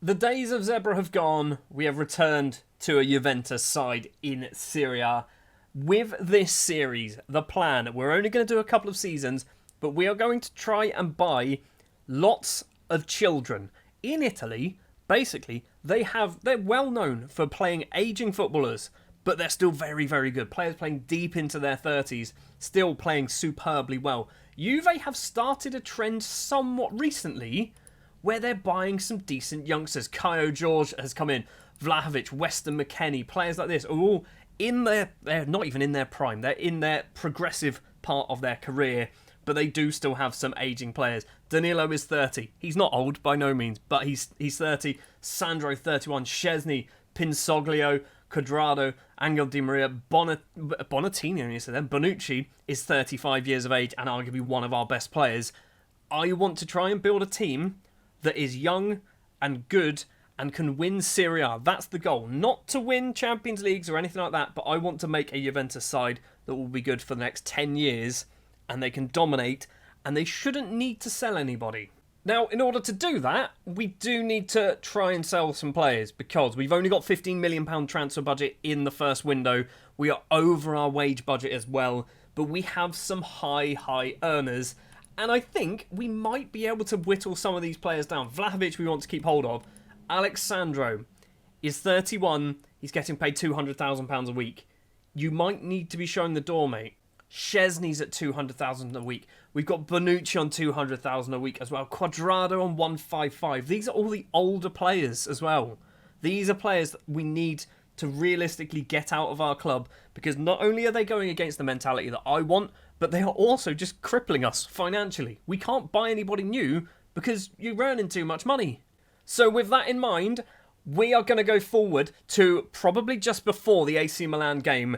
The days of Zebra have gone. We have returned to a Juventus side in Serie A. With this series, the plan, we're only going to do a couple of seasons, but we are going to try and buy lots of children. In Italy, basically, they're well known for playing aging footballers, but they're still very, very good. Players playing deep into their 30s, still playing superbly well. Juve have started a trend somewhat recently where they're buying some decent youngsters. Kaio George has come in, Vlahovic, Weston McKennie, players like this are all in they're not even in their prime, they're in their progressive part of their career, but they do still have some aging players. Danilo is 30. He's not old by no means, but he's 30. Sandro, 31. Szczesny, Pinsoglio, Cuadrado, Angel Di Maria, Bonucci is 35 years of age and arguably one of our best players. I want to try and build a team that is young and good and can win Serie A. That's the goal. Not to win Champions Leagues or anything like that, but I want to make a Juventus side that will be good for the next 10 years and they can dominate and they shouldn't need to sell anybody. Now, in order to do that, we do need to try and sell some players because we've only got £15 million transfer budget in the first window. We are over our wage budget as well, but we have some high earners. And I think we might be able to whittle some of these players down. Vlahovic we want to keep hold of. Alexandro is 31. He's getting paid £200,000 a week. You might need to be shown the door, mate. Szczesny's at £200,000 a week. We've got Bonucci on £200,000 a week as well. Cuadrado on 155. These are all the older players as well. These are players that we need to realistically get out of our club because not only are they going against the mentality that I want, but they are also just crippling us financially. We can't buy anybody new because you're earning too much money. So with that in mind, we are going to go forward to probably just before the AC Milan game,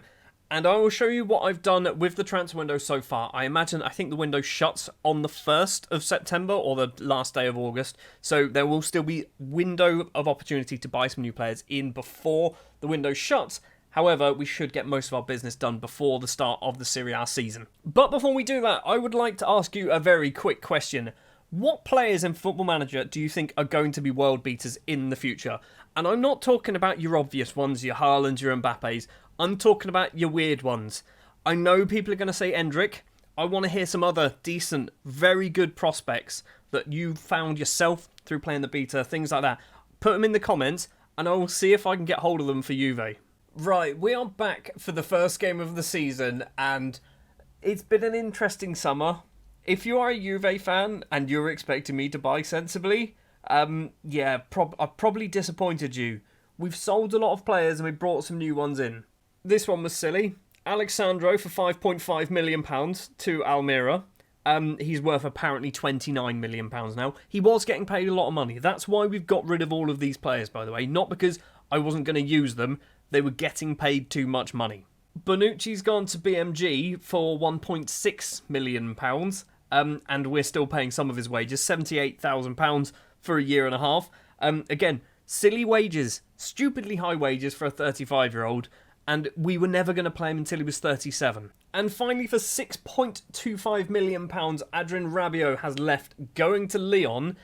and I will show you what I've done with the transfer window so far. I think the window shuts on the 1st of September or the last day of August, so there will still be window of opportunity to buy some new players in before the window shuts. However, we should get most of our business done before the start of the Serie A season. But before we do that, I would like to ask you a very quick question. What players in Football Manager do you think are going to be world beaters in the future? And I'm not talking about your obvious ones, your Haalands, your Mbappes. I'm talking about your weird ones. I know people are going to say Endrick. I want to hear some other decent, very good prospects that you found yourself through playing the beta, things like that. Put them in the comments and I will see if I can get hold of them for Juve. Right, we are back for the first game of the season, and it's been an interesting summer. If you are a Juve fan and you're expecting me to buy sensibly, I've probably disappointed you. We've sold a lot of players and we brought some new ones in. This one was silly. Alexandro for £5.5 million to Almira. He's worth apparently £29 million now. He was getting paid a lot of money. That's why we've got rid of all of these players, by the way. Not because I wasn't going to use them. They were getting paid too much money. Bonucci's gone to BMG for £1.6 million, and we're still paying some of his wages, £78,000 for a year and a half. Again, silly wages, stupidly high wages for a 35-year-old, and we were never going to play him until he was 37. And finally, for £6.25 million, Adrien Rabiot has left, going to Lyon.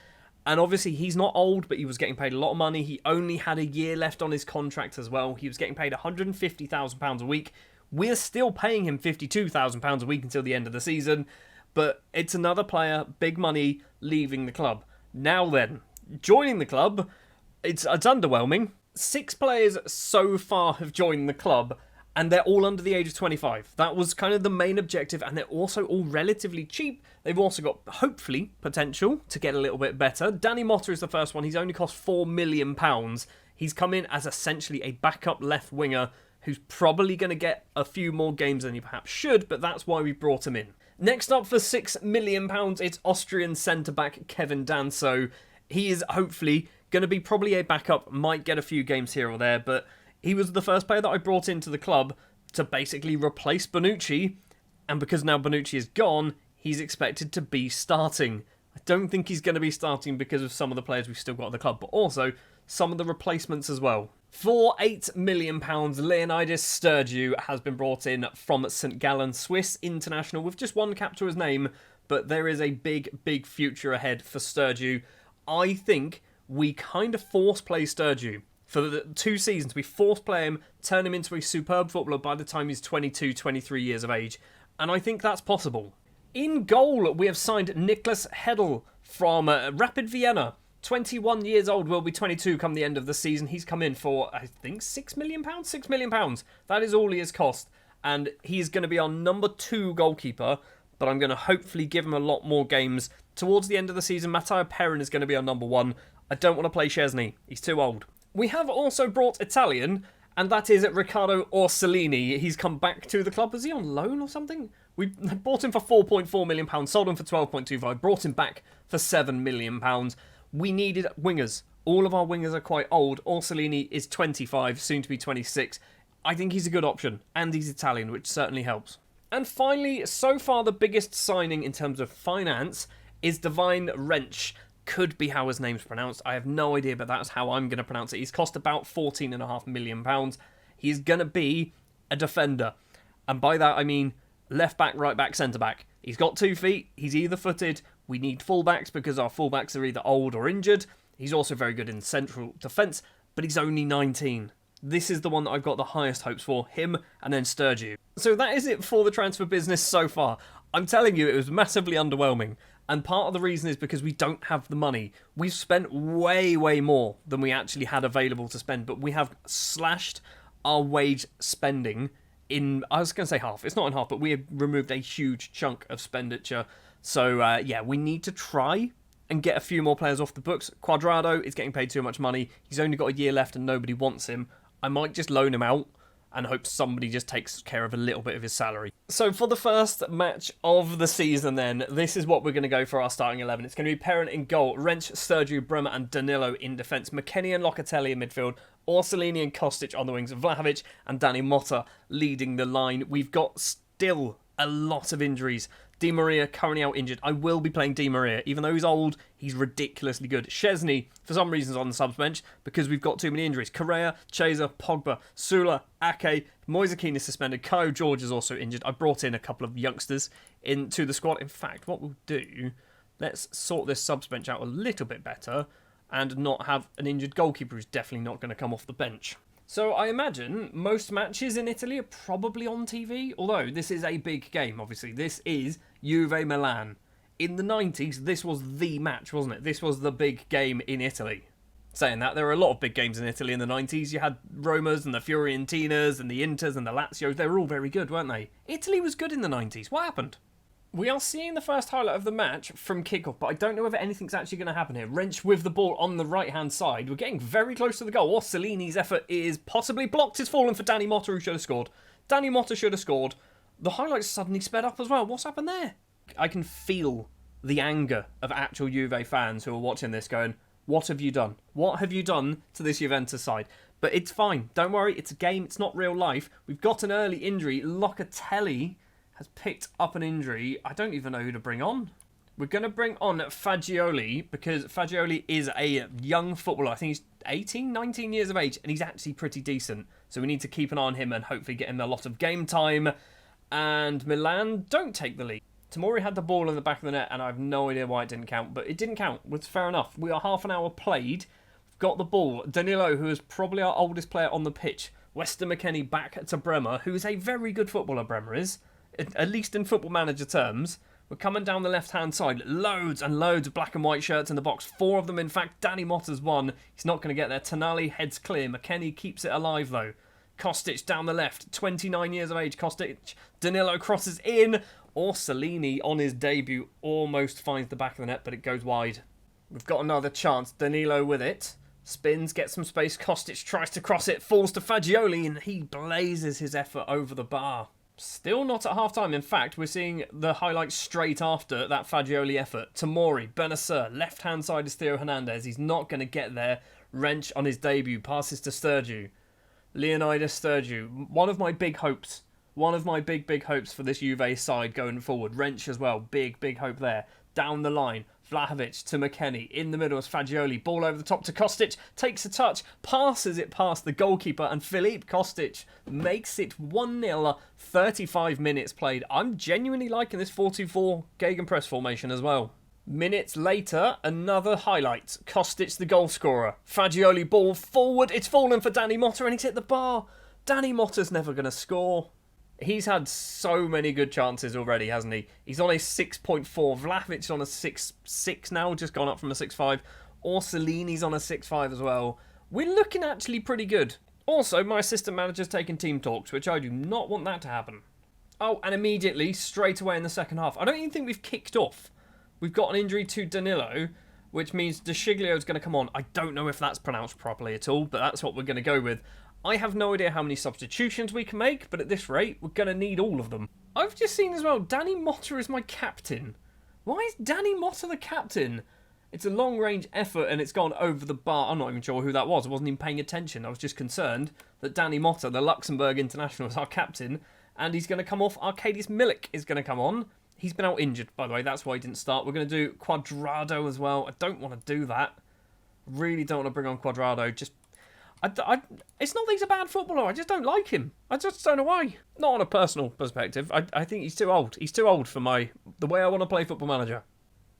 And obviously, he's not old, but he was getting paid a lot of money. He only had a year left on his contract as well. He was getting paid £150,000 a week. We're still paying him £52,000 a week until the end of the season. But it's another player, big money, leaving the club. Now then, joining the club, it's underwhelming. 6 players so far have joined the club, and they're all under the age of 25. That was kind of the main objective, and they're also all relatively cheap. They've also got, hopefully, potential to get a little bit better. Danny Motta is the first one. He's only cost £4 million. He's come in as essentially a backup left winger who's probably going to get a few more games than he perhaps should, but that's why we brought him in. Next up for £6 million, it's Austrian centre-back Kevin Danso. He is hopefully going to be probably a backup, might get a few games here or there, but he was the first player that I brought into the club to basically replace Bonucci, and because now Bonucci is gone, he's expected to be starting. I don't think he's going to be starting because of some of the players we've still got at the club, but also some of the replacements as well. For £8 million, Leonidas Sturgeon has been brought in from St. Gallen, Swiss international, with just one cap to his name, but there is a big future ahead for Sturgeon. I think we kind of force play Sturgeon. For the 2 seasons, we force play him, turn him into a superb footballer by the time he's 22, 23 years of age. And I think that's possible. In goal, we have signed Niklas Hedl from Rapid Vienna. 21 years old, will be 22 come the end of the season. He's come in for, I think, £6 million? £6 million. That is all he has cost. And he's going to be our number 2 goalkeeper. But I'm going to hopefully give him a lot more games. Towards the end of the season, Matteo Perrin is going to be our number 1. I don't want to play Szczesny. He's too old. We have also brought Italian, and that is Riccardo Orsolini. He's come back to the club. Was he on loan or something? We bought him for £4.4 million, sold him for 12.25, brought him back for £7 million. We needed wingers. All of our wingers are quite old. Orsolini is 25, soon to be 26. I think he's a good option, and he's Italian, which certainly helps. And finally, so far the biggest signing in terms of finance is Divine Wrench. Could be how his name's pronounced. I have no idea, but that's how I'm going to pronounce it. He's cost about £14.5 million. He's going to be a defender. And by that, I mean left back, right back, centre back. He's got 2 feet. He's either footed. We need fullbacks because our fullbacks are either old or injured. He's also very good in central defence, but he's only 19. This is the one that I've got the highest hopes for. Him and then Sturgeon. So that is it for the transfer business so far. I'm telling you, it was massively underwhelming. And part of the reason is because we don't have the money. We've spent way, way more than we actually had available to spend. But we have slashed our wage spending in, I was going to say half. It's not in half, but we have removed a huge chunk of expenditure. So, yeah, we need to try and get a few more players off the books. Quadrado is getting paid too much money. He's only got a year left and nobody wants him. I might just loan him out and hope somebody just takes care of a little bit of his salary. So for the first match of the season then, this is what we're going to go for our starting 11. It's going to be Perrin in goal, Wrench, Sturgeon, Bremer and Danilo in defence, McKennie and Locatelli in midfield, Orsolini and Kostic on the wings, Vlahovic and Danny Motta leading the line. We've got still a lot of injuries. Di Maria currently out injured. I will be playing Di Maria. Even though he's old, he's ridiculously good. Szczesny, for some reasons, on the subs bench because we've got too many injuries. Correa, Chaser, Pogba, Sula, Ake, Moise Kean is suspended. Kyle George is also injured. I brought in a couple of youngsters into the squad. In fact, what we'll do, let's sort this subs bench out a little bit better and not have an injured goalkeeper who's definitely not going to come off the bench. So I imagine most matches in Italy are probably on TV, although this is a big game, obviously. This is Juve Milan. In the 90s, this was the match, wasn't it? This was the big game in Italy. Saying that, there were a lot of big games in Italy in the 90s. You had Romas and the Fiorentinas and the Inters and the Lazios. They were all very good, weren't they? Italy was good in the 90s. What happened? We are seeing the first highlight of the match from kickoff, but I don't know whether anything's actually going to happen here. Wrench with the ball on the right-hand side. We're getting very close to the goal. Orsolini's effort is possibly blocked. It's fallen for Danny Motta, who should have scored. Danny Motta should have scored. The highlights suddenly sped up as well. What's happened there? I can feel the anger of actual Juve fans who are watching this going, what have you done? What have you done to this Juventus side? But it's fine. Don't worry. It's a game. It's not real life. We've got an early injury. Locatelli has picked up an injury. I don't even know who to bring on. We're going to bring on Fagioli because Fagioli is a young footballer. I think he's 18, 19 years of age, and he's actually pretty decent. So we need to keep an eye on him and hopefully get him a lot of game time. And Milan don't take the lead. Tomori had the ball in the back of the net, and I have no idea why it didn't count, but it didn't count. It's fair enough. We are half an hour played. We've got the ball. Danilo, who is probably our oldest player on the pitch. Weston McKennie back to Bremer, who is a very good footballer, Bremer is. At least in Football Manager terms. We're coming down the left-hand side. Loads and loads of black and white shirts in the box. 4 of them, in fact. Danny Motta's one. He's not going to get there. Tonali heads clear. McKennie keeps it alive, though. Kostic down the left. 29 years of age. Kostic. Danilo crosses in. Orsolini, on his debut, almost finds the back of the net, but it goes wide. We've got another chance. Danilo with it. Spins, gets some space. Kostic tries to cross it. Falls to Fagioli, and he blazes his effort over the bar. Still not at half-time. In fact, we're seeing the highlights straight after that Fagioli effort. Tamori, Benacer, left-hand side is Theo Hernandez. He's not going to get there. Wrench on his debut, passes to Sturgeon. Leonidas Sturgeon, one of my big hopes. One of my big hopes for this Juve side going forward. Wrench as well, big hope there. Down the line, Vlahovic to McKennie. In the middle is Fagioli. Ball over the top to Kostic. Takes a touch. Passes it past the goalkeeper. And Filip Kostic makes it 1-0. 35 minutes played. I'm genuinely liking this 4-2-4 gegenpress formation as well. Minutes later, another highlight. Kostic, the goal scorer. Fagioli ball forward. It's fallen for Danny Motta and he's hit the bar. Danny Motta's never going to score. He's had so many good chances already, hasn't he? He's on a 6.4. Vlahovic's on a 6.6 now, just gone up from a 6.5. Orsolini's on a 6.5 as well. We're looking actually pretty good. Also, my assistant manager's taking team talks, which I do not want that to happen. Oh, and immediately, straight away in the second half. I don't even think we've kicked off. We've got an injury to Danilo, which means De Sciglio's going to come on. I don't know if that's pronounced properly at all, but that's what we're going to go with. I have no idea how many substitutions we can make, but at this rate, we're going to need all of them. I've just seen as well, Danny Motta is my captain. Why is Danny Motta the captain? It's a long-range effort and it's gone over the bar. I'm not even sure who that was. I wasn't even paying attention. I was just concerned that Danny Motta, the Luxembourg international, is our captain, and he's going to come off. Arkadiusz Milik is going to come on. He's been out injured, by the way. That's why he didn't start. We're going to do Cuadrado as well. I don't want to do that. Really don't want to bring on Cuadrado. Just, it's not that he's a bad footballer. I just don't like him. I just don't know why. Not on a personal perspective. I think he's too old. He's too old for the way I want to play Football Manager.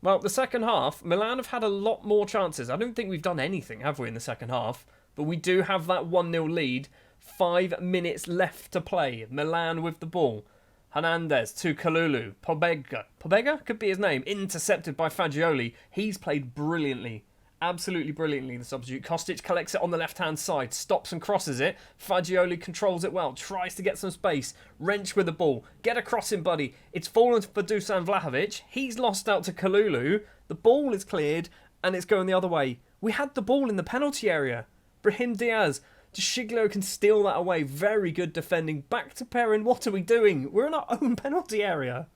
Well, the second half, Milan have had a lot more chances. I don't think we've done anything, have we, in the second half? But we do have that 1-0 lead. 5 minutes left to play. Milan with the ball. Hernandez to Kalulu. Pobega could be his name. Intercepted by Fagioli. He's played brilliantly. Absolutely brilliantly, the substitute. Kostic collects it on the left-hand side. Stops and crosses it. Fagioli controls it well. Tries to get some space. Wrench with the ball. Get a crossing, buddy. It's fallen for Dusan Vlahovic. He's lost out to Kalulu. The ball is cleared and it's going the other way. We had the ball in the penalty area. Brahim Diaz. De Sciglio can steal that away. Very good defending. Back to Perrin. What are we doing? We're in our own penalty area.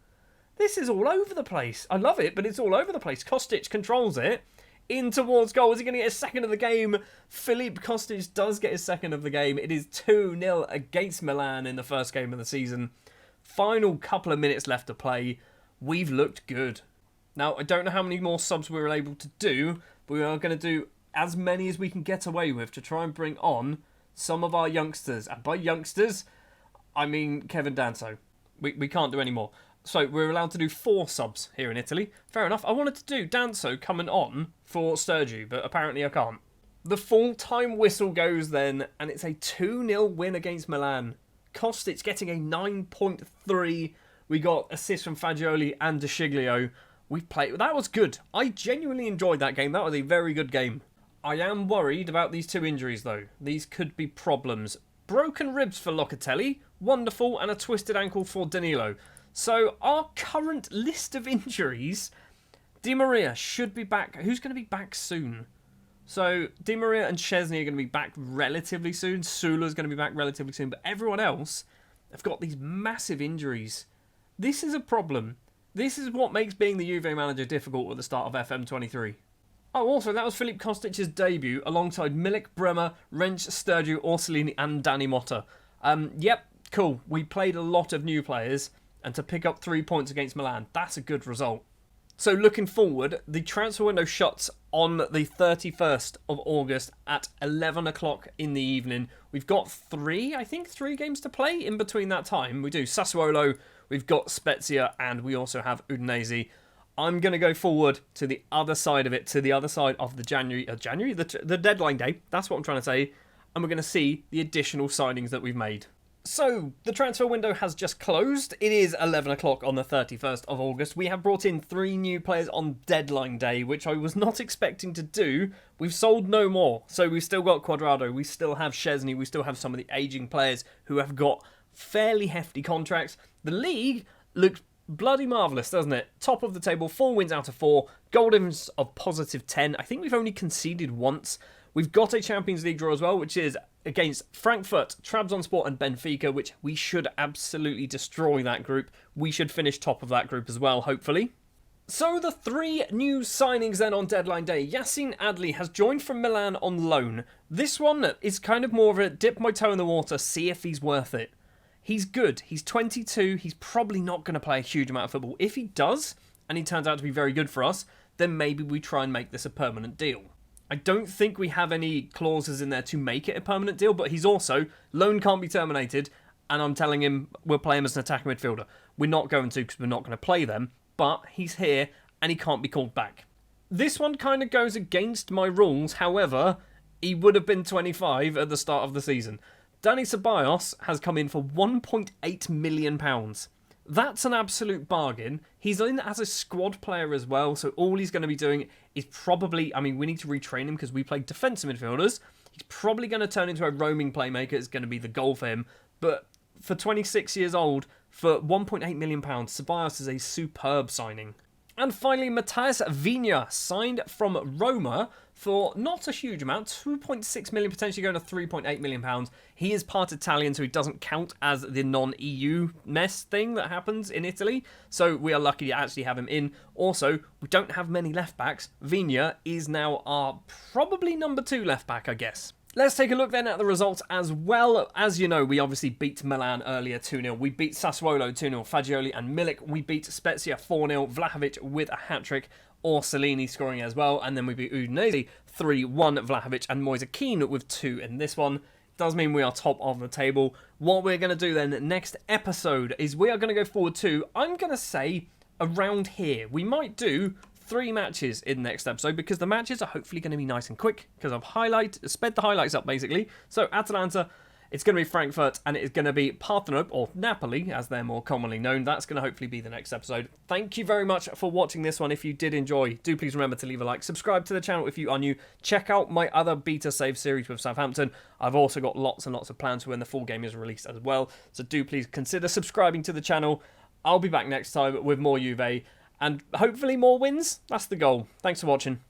This is all over the place. I love it, but it's all over the place. Kostic controls it. In towards goal. Is he going to get his second of the game? Filip Kostic does get his second of the game. It is 2-0 against Milan in the first game of the season. Final couple of minutes left to play. We've looked good. Now, I don't know how many more subs we were able to do, but we are going to do as many as we can get away with to try and bring on some of our youngsters. And by youngsters, I mean Kevin Danso. We can't do any more. So we're allowed to do 4 subs here in Italy. Fair enough. I wanted to do Danso coming on for Sturgis, but apparently I can't. The full-time whistle goes then, and it's a 2-0 win against Milan. Kostic getting a 9.3. We got assists from Fagioli and De Sciglio. We've played. That was good. I genuinely enjoyed that game. That was a very good game. I am worried about these 2 injuries, though. These could be problems. Broken ribs for Locatelli. Wonderful. And a twisted ankle for Danilo. So, our current list of injuries, Di Maria should be back. Who's going to be back soon? So, Di Maria and Szczesny are going to be back relatively soon. Sula's going to be back relatively soon. But everyone else have got these massive injuries. This is a problem. This is what makes being the Juve manager difficult at the start of FM23. Oh, also, that was Filip Kostic's debut alongside Milik, Bremer, Wrench, Sturgis, Orsolini and Danny Motta. Yep, cool. We played a lot of new players. And to pick up 3 points against Milan, that's a good result. So looking forward, the transfer window shuts on the 31st of August at 11 o'clock in the evening. We've got 3 games to play in between that time. We do Sassuolo, we've got Spezia, and we also have Udinese. I'm going to go forward to the other side of it, to the other side of the the deadline day. That's what I'm trying to say. And we're going to see the additional signings that we've made. So, the transfer window has just closed. It is 11 o'clock on the 31st of August. We have brought in 3 new players on deadline day, which I was not expecting to do. We've sold no more. So, we've still got Cuadrado, we still have Szczesny, we still have some of the ageing players who have got fairly hefty contracts. The league looks bloody marvellous, doesn't it? Top of the table, 4 wins out of 4, goal difference of positive 10. I think we've only conceded once. We've got a Champions League draw as well, which is against Frankfurt, Trabzonspor and Benfica, which we should absolutely destroy that group. We should finish top of that group as well, hopefully. So the 3 new signings then on deadline day. Yacine Adli has joined from Milan on loan. This one is kind of more of a dip my toe in the water, see if he's worth it. He's good. He's 22. He's probably not going to play a huge amount of football. If he does, and he turns out to be very good for us, then maybe we try and make this a permanent deal. I don't think we have any clauses in there to make it a permanent deal, but he's also, loan can't be terminated, and I'm telling him we'll play him as an attacking midfielder. We're not going to because we're not going to play them, but he's here, and he can't be called back. This one kind of goes against my rules, however, he would have been 25 at the start of the season. Dani Ceballos has come in for £1.8 million. That's an absolute bargain. He's in as a squad player as well, so all he's going to be doing is probably, I mean, we need to retrain him because we play defensive midfielders. He's probably going to turn into a roaming playmaker. It's going to be the goal for him. But for 26 years old, for £1.8 million, Ceballos is a superb signing. And finally, Matheus Vinha signed from Roma for not a huge amount, 2.6 million, potentially going to 3.8 million pounds. He is part Italian, so he doesn't count as the non-EU mess thing that happens in Italy. So we are lucky to actually have him in. Also, we don't have many left backs. Vinha is now our probably number 2 left back, I guess. Let's take a look then at the results as well. As you know, we obviously beat Milan earlier 2-0. We beat Sassuolo 2-0. Fagioli and Milik. We beat Spezia 4-0. Vlahovic with a hat-trick. Orsolini scoring as well. And then we beat Udinese 3-1. Vlahovic and Moise Kean with 2 in this one. Does mean we are top of the table. What we're going to do then next episode is we are going to go forward to, I'm going to say, around here. We might do 3 matches in the next episode because the matches are hopefully going to be nice and quick because I've sped the highlights up basically. So Atalanta, it's going to be Frankfurt, and it's going to be Parthenope, or Napoli as they're more commonly known. That's going to hopefully be the next episode. Thank you very much for watching this one. If you did enjoy, do please remember to leave a like, subscribe to the channel if you are new, check out my other beta save series with Southampton. I've also got lots and lots of plans for when the full game is released as well, so do please consider subscribing to the channel. I'll be back next time with more Juve and hopefully more wins. That's the goal. Thanks for watching.